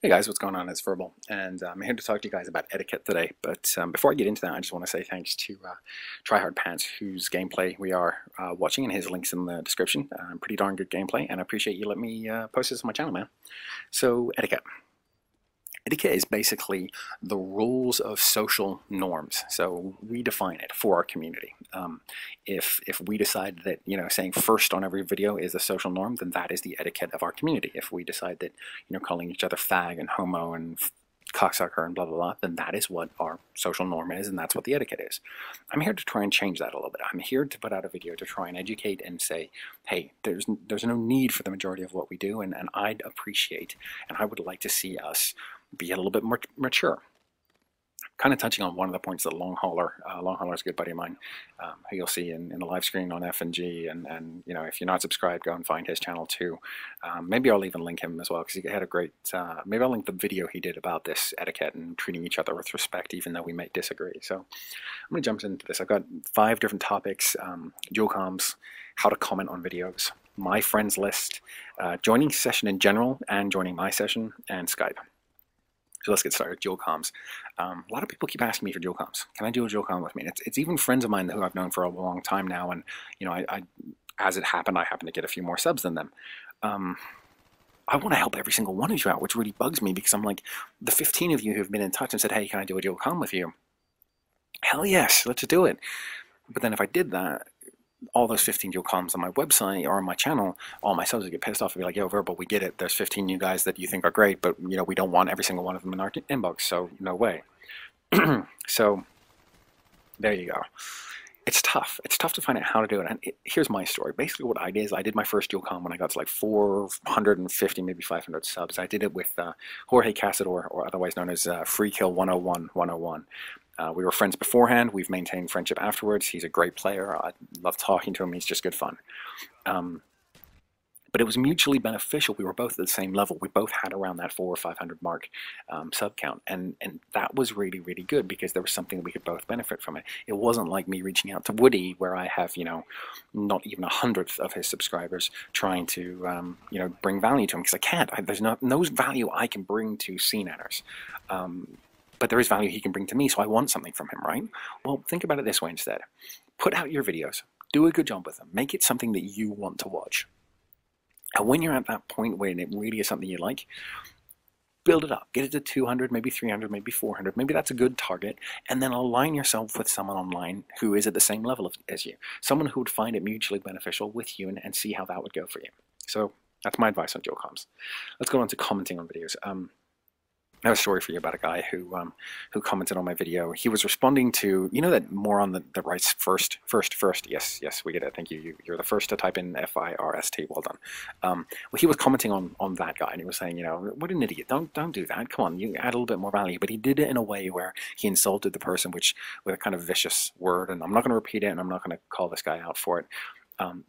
Hey guys, what's going on? It's Verbal, and I'm here to talk to you guys about etiquette today. But before I get into that, I just want to say thanks to Tryhard Pants, whose gameplay we are watching, and his link's in the description. Pretty darn good gameplay, and I appreciate you letting me post this on my channel, man. So, etiquette. Etiquette is basically the rules of social norms. So we define it for our community. If we decide that saying first on every video is a social norm, then that is the etiquette of our community. If we decide that calling each other fag and homo and cocksucker and blah blah blah, then that is what our social norm is, and that's what the etiquette is. I'm here to try and change that a little bit. I'm here to put out a video to try and educate and say, hey, there's no need for the majority of what we do, and I'd appreciate and I would like to see us be a little bit more mature. Kind of touching on one of the points that Long Hauler is a good buddy of mine, who you'll see in the live screen on F&G, and if you're not subscribed, go and find his channel too. Maybe I'll even link him as well, because he had a great, maybe I'll link the video he did about this etiquette and treating each other with respect, even though we may disagree. So I'm going to jump into this. I've got 5 different topics: dual comms, how to comment on videos, my friends list, joining session in general, and joining my session, and Skype. So let's get started. Dual comms. A lot of people keep asking me for dual comms. Can I do a dual comm with me? It's even friends of mine who I've known for a long time now, and I as it happened, I happen to get a few more subs than them. I want to help every single one of you out, which really bugs me, because I'm like, the 15 of you who've been in touch and said, hey, can I do a dual comm with you? Hell yes, let's do it. But then if I did that, all those 15 dual comms on my website or on my channel, all my subs would get pissed off and be like, yo, Verbal, we get it. There's 15 new guys that you think are great, but we don't want every single one of them in our inbox, so no way. So there you go. It's tough. It's tough to find out how to do it. And here's my story. Basically what I did is I did my first dual comm when I got to like 450, maybe 500 subs. I did it with Jorge Casador, or otherwise known as Free Kill 101 101. We were friends beforehand. We've maintained friendship afterwards. He's a great player. I love talking to him. He's just good fun. But it was mutually beneficial. We were both at the same level. We both had around that 400 or 500 mark sub count. And that was really, really good, because there was something that we could both benefit from it. It wasn't like me reaching out to Woody, where I have, not even 100th of his subscribers, trying to, bring value to him, because I can't. There's no value I can bring to CNNers. But there is value he can bring to me, so I want something from him, right? Well, think about it this way instead. Put out your videos. Do a good job with them. Make it something that you want to watch. And when you're at that point where it really is something you like, build it up. Get it to 200, maybe 300, maybe 400. Maybe that's a good target. And then align yourself with someone online who is at the same level as you. Someone who would find it mutually beneficial with you, and see how that would go for you. So that's my advice on dual comms. Let's go on to commenting on videos. I have a story for you about a guy who commented on my video. He was responding to, that moron that writes first. Yes, we get it. Thank you. You're the first to type in FIRST. Well done. Well, he was commenting on that guy, and he was saying, what an idiot. Don't do that. Come on, you add a little bit more value. But he did it in a way where he insulted the person, with a kind of vicious word. And I'm not going to repeat it, and I'm not going to call this guy out for it.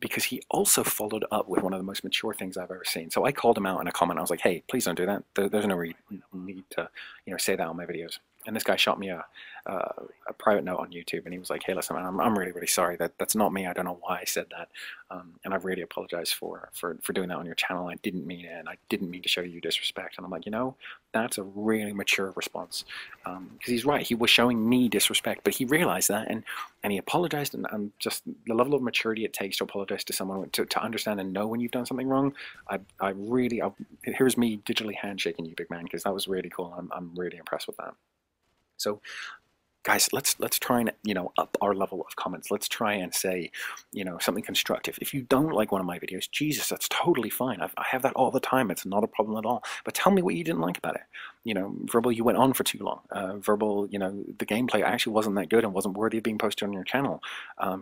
Because he also followed up with one of the most mature things I've ever seen. So I called him out in a comment. I was like, hey, please don't do that. There's no need to say that on my videos. And this guy shot me a private note on YouTube, and he was like, hey, listen, man, I'm really, really sorry. That's not me. I don't know why I said that. And I really apologize for doing that on your channel. I didn't mean it, and I didn't mean to show you disrespect. And I'm like, that's a really mature response. Because he's right. He was showing me disrespect, but he realized that, and he apologized. And just the level of maturity it takes to apologize to someone, to understand and know when you've done something wrong. Here's me digitally handshaking you, big man, because that was really cool. I'm really impressed with that. So, guys, let's try and up our level of comments. Let's try and say something constructive. If you don't like one of my videos, Jesus, that's totally fine. I have that all the time. It's not a problem at all. But tell me what you didn't like about it. Verbal, you went on for too long. Verbal, the gameplay actually wasn't that good and wasn't worthy of being posted on your channel.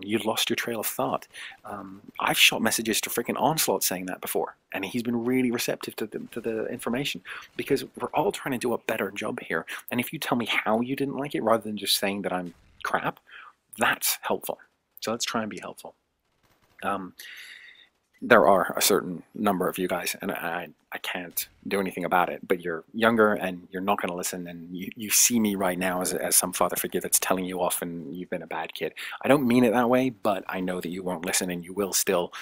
You lost your trail of thought. I've shot messages to freaking Onslaught saying that before, and he's been really receptive to the information, because we're all trying to do a better job here. And if you tell me how you didn't like it, rather than just saying that I'm crap, that's helpful. So let's try and be helpful. There are a certain number of you guys, and I I can't do anything about it. But you're younger and you're not going to listen, and you see me right now as some father figure that's telling you off and you've been a bad kid. I don't mean it that way, but I know that you won't listen and you will still,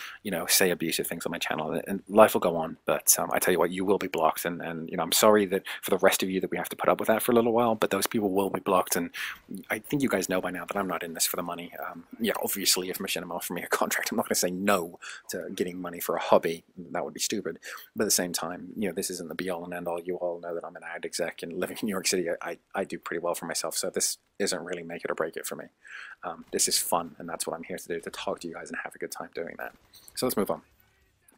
say abusive things on my channel, and life will go on. But I tell you what, you will be blocked, and I'm sorry that for the rest of you that we have to put up with that for a little while, but those people will be blocked. And I think you guys know by now that I'm not in this for the money. Yeah, obviously, if Machinima offer me a contract, I'm not going to say no to getting money for a hobby. That would be stupid. But at the same time, this isn't the be-all and end-all. You all know that I'm an ad exec and living in New York City. I do pretty well for myself, so this isn't really make it or break it for me. This is fun, and that's what I'm here to do, to talk to you guys and have a good time doing that. So let's move on.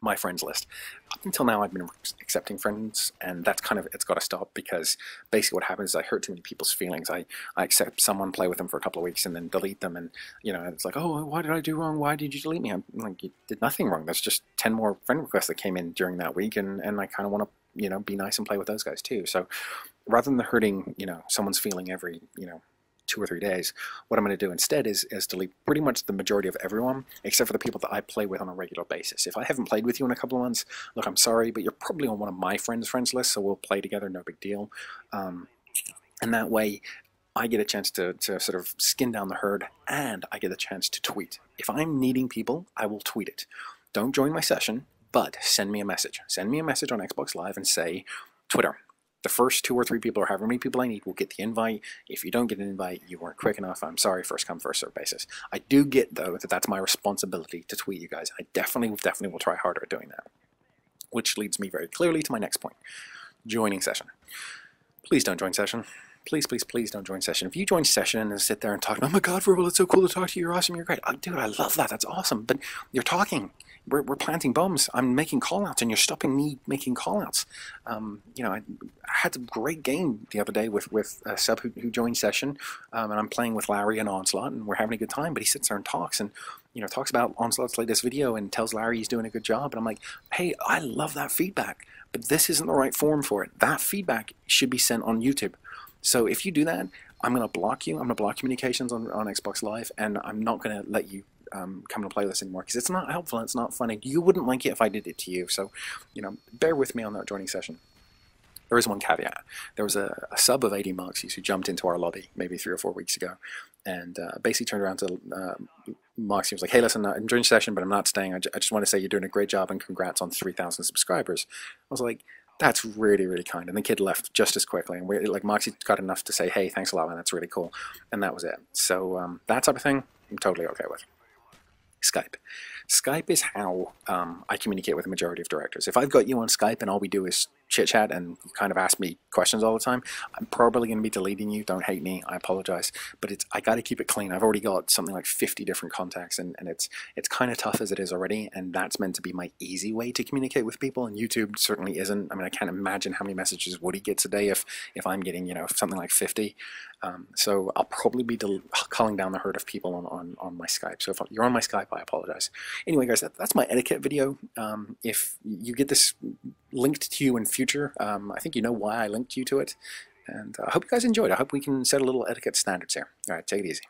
My friends list. Up until now, I've been accepting friends, and that's it's got to stop, because basically what happens is I hurt too many people's feelings. I accept someone, play with them for a couple of weeks, and then delete them, and it's like, oh, what did I do wrong? Why did you delete me? I'm like, you did nothing wrong. There's just 10 more friend requests that came in during that week, and I kind of want to, be nice and play with those guys too. So rather than hurting, someone's feeling every, 2 or 3 days, what I'm going to do instead is delete pretty much the majority of everyone, except for the people that I play with on a regular basis. If I haven't played with you in a couple of months, look, I'm sorry, but you're probably on one of my friends list, so we'll play together, no big deal. And that way, I get a chance to sort of skin down the herd, and I get a chance to tweet. If I'm needing people, I will tweet it. Don't join my session, but send me a message. Send me a message on Xbox Live and say, Twitter. The first 2 or 3 people, or however many people I need, will get the invite. If you don't get an invite, you weren't quick enough. I'm sorry, first come, first serve basis. I do get, though, that that's my responsibility to tweet you guys. I definitely will try harder at doing that. Which leads me very clearly to my next point. Joining session. Please don't join session. Please, please, please don't join session. If you join session and sit there and talk, oh my God, Verbal, it's so cool to talk to you, you're awesome, you're great. Oh, dude, I love that, that's awesome. But you're talking. We're planting bombs. I'm making call-outs, and you're stopping me making call-outs. I had a great game the other day with a sub who joined session, and I'm playing with Larry and Onslaught, and we're having a good time, but he sits there and talks, and talks about Onslaught's latest video and tells Larry he's doing a good job, and I'm like, hey, I love that feedback, but this isn't the right forum for it. That feedback should be sent on YouTube. So if you do that, I'm going to block you. I'm going to block communications on Xbox Live, and I'm not going to let you come and play with us anymore, because it's not helpful and it's not funny. You wouldn't like it if I did it to you. So, bear with me on that joining session. There is one caveat. There was a sub of 80 Moxies who jumped into our lobby maybe 3 or 4 weeks ago, and basically turned around to Moxie and was like, hey, listen, I'm joining session, but I'm not staying. I just want to say you're doing a great job, and congrats on 3,000 subscribers. I was like, that's really, really kind. And the kid left just as quickly. And Moxie got enough to say, hey, thanks a lot, man, that's really cool. And that was it. So that type of thing, I'm totally okay with. Skype. Skype is how I communicate with the majority of directors. If I've got you on Skype and all we do is chit-chat and you kind of ask me questions all the time, I'm probably going to be deleting you. Don't hate me. I apologize. But I got to keep it clean. I've already got something like 50 different contacts, and it's kind of tough as it is already, and that's meant to be my easy way to communicate with people, and YouTube certainly isn't. I mean, I can't imagine how many messages Woody gets a day if I'm getting, something like 50. So I'll probably be culling down the herd of people on my Skype. So if you're on my Skype, I apologize. Anyway, guys, that's my etiquette video. If you get this linked to you in future, I think you know why I linked you to it. And I hope you guys enjoyed. I hope we can set a little etiquette standards here. All right, take it easy.